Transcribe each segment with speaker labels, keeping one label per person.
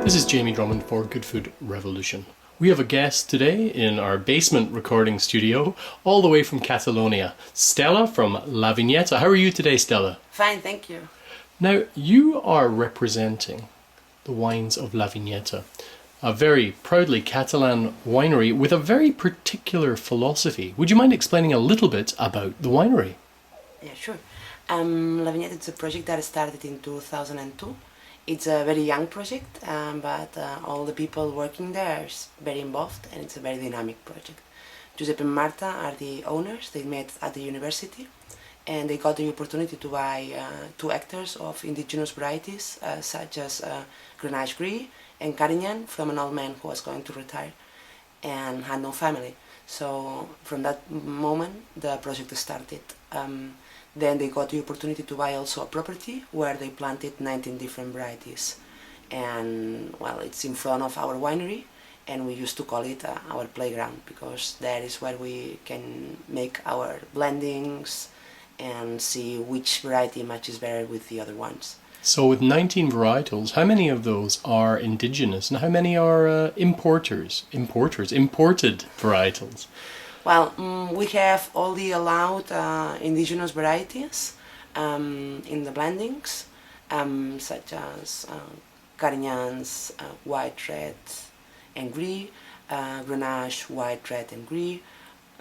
Speaker 1: This is Jamie Drummond for Good Food Revolution. We have a guest today in our basement recording studio, all the way from Catalonia. Stella from La Vinyeta. How are you today, Stella?
Speaker 2: Fine, thank you.
Speaker 1: Now, you are representing the wines of La Vinyeta, a very proudly Catalan winery with a very particular philosophy. Would you mind explaining a little bit about the winery?
Speaker 2: Yeah, sure. La Vinyeta is a project that started in 2002. It's a very young project, but all the people working there are very involved, and it's a very dynamic project. Giuseppe and Marta are the owners. They met at the university, and they got the opportunity to buy 2 hectares of indigenous varieties, such as Grenache Gris and Carignan, from an old man who was going to retire and had no family. So from that moment, the project started. Then they got the opportunity to buy also a property where they planted 19 different varieties. And well, it's in front of our winery, and we used to call it our playground, because that is where we can make our blendings and see which variety matches better with the other ones.
Speaker 1: So with 19 varietals, how many of those are indigenous and how many are imported varietals?
Speaker 2: Well, we have all the allowed indigenous varieties in the blendings, such as Carignans, white, red and gris, Grenache, white, red and gris,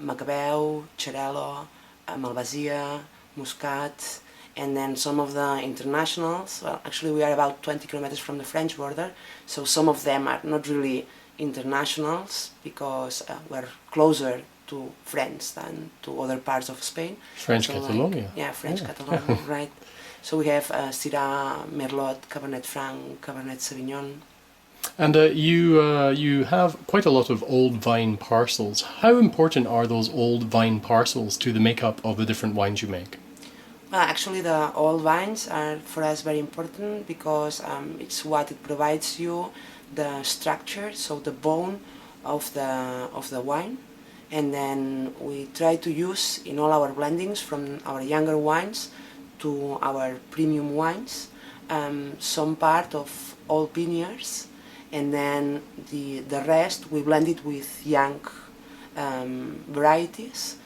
Speaker 2: Macabeu, Xarel·lo, Malvasia, Muscat, and then some of the internationals. Well, actually we are about 20 kilometers from the French border, so some of them are not really internationals because we're closer to France than to other parts of Spain.
Speaker 1: French
Speaker 2: so
Speaker 1: Catalonia.
Speaker 2: French Catalonia, right. So we have Syrah, Merlot, Cabernet Franc, Cabernet Sauvignon.
Speaker 1: And you have quite a lot of old vine parcels. How important are those old vine parcels to the makeup of the different wines you make?
Speaker 2: Well, actually the old vines are for us very important because it's what it provides you the structure, so the bone of the wine. And then we try to use in all our blendings, from our younger wines to our premium wines, some part of old vineyards, and then the rest we blend it with young varieties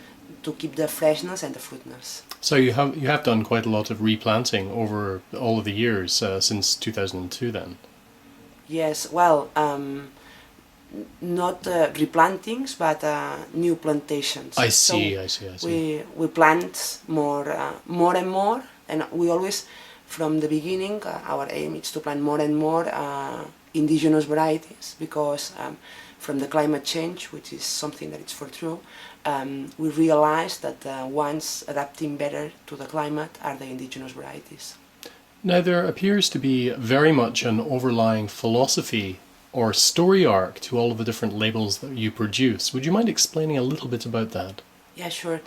Speaker 2: to keep the freshness and the fruitness.
Speaker 1: So you have done quite a lot of replanting over all of the years since 2002 then?
Speaker 2: Yes, well, not replantings, but new plantations.
Speaker 1: I see,
Speaker 2: so
Speaker 1: I see.
Speaker 2: We plant more and more, and we always, from the beginning, our aim is to plant more and more indigenous varieties, because from the climate change, which is something that is for true, we realized that the ones adapting better to the climate are the indigenous varieties.
Speaker 1: Now there appears to be very much an overlying philosophy or story arc to all of the different labels that you produce. Would you mind explaining a little bit about that?
Speaker 2: Yeah, sure.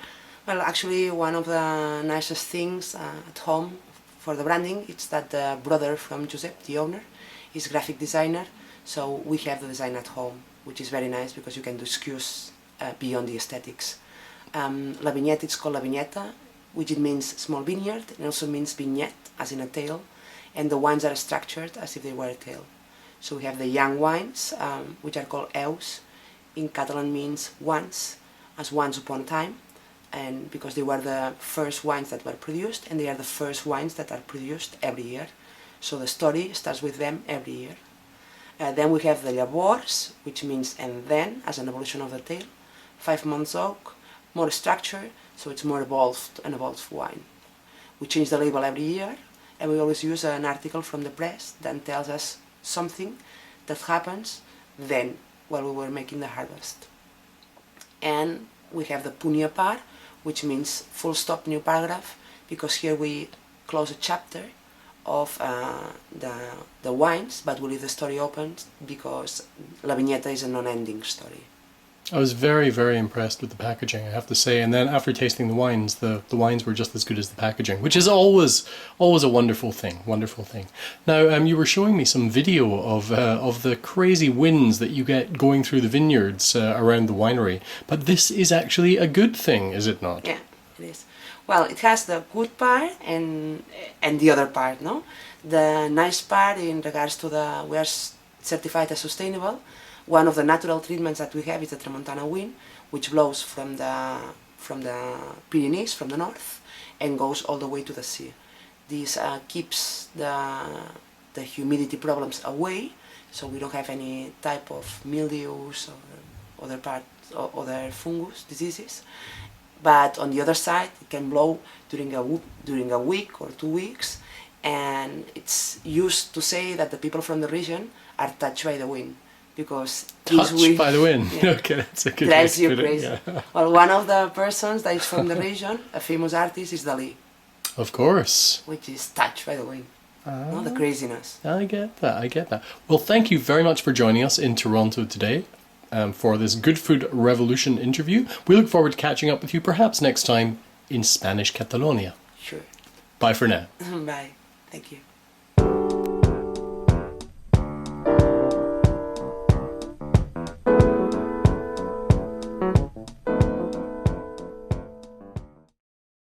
Speaker 2: Well, actually, one of the nicest things at home for the branding is that the brother from Giuseppe, the owner, is graphic designer, so we have the design at home, which is very nice because you can do SKUs beyond the aesthetics. La Vinyeta, it's called La Vinyeta, which it means small vineyard, and also means vignette, as in a tale, and the wines are structured as if they were a tale. So we have the young wines, which are called eus. In Catalan means once, as once upon a time, and because they were the first wines that were produced, and they are the first wines that are produced every year. So the story starts with them every year. Then we have the llavors, which means and then, as an evolution of the tale. 5 months oak, more structure, so it's more evolved, an evolved wine. We change the label every year, and we always use an article from the press that tells us something that happens then, while we were making the harvest. And we have the punya part, which means full stop, new paragraph, because here we close a chapter of the wines, but we leave the story open because La Vinyeta is a non-ending story.
Speaker 1: I was very, very impressed with the packaging, I have to say. And then after tasting the wines were just as good as the packaging, which is always a wonderful thing, Now, you were showing me some video of the crazy winds that you get going through the vineyards around the winery. But this is actually a good thing, is it not?
Speaker 2: Yeah, it is. Well, it has the good part and the other part, no? The nice part in regards to we are certified as sustainable. One of the natural treatments that we have is the Tramontana wind, which blows from the Pyrenees, from the north, and goes all the way to the sea. This keeps the humidity problems away, so we don't have any type of mildews or other fungus diseases. But on the other side, it can blow during a week or 2 weeks, and it's used to say that the people from the region are touched by the wind, because
Speaker 1: Touched by the wind.
Speaker 2: Yeah.
Speaker 1: Okay, that's a good way
Speaker 2: drives
Speaker 1: to
Speaker 2: you
Speaker 1: put it,
Speaker 2: crazy.
Speaker 1: yeah.
Speaker 2: Well, one of the persons that is from the region, a famous artist, is Dali,
Speaker 1: Of course.
Speaker 2: which is touched by the wind. No, the craziness.
Speaker 1: I get that. Well, thank you very much for joining us in Toronto today for this Good Food Revolution interview. We look forward to catching up with you perhaps next time in Spanish Catalonia.
Speaker 2: Sure.
Speaker 1: Bye for now.
Speaker 2: Bye. Thank you.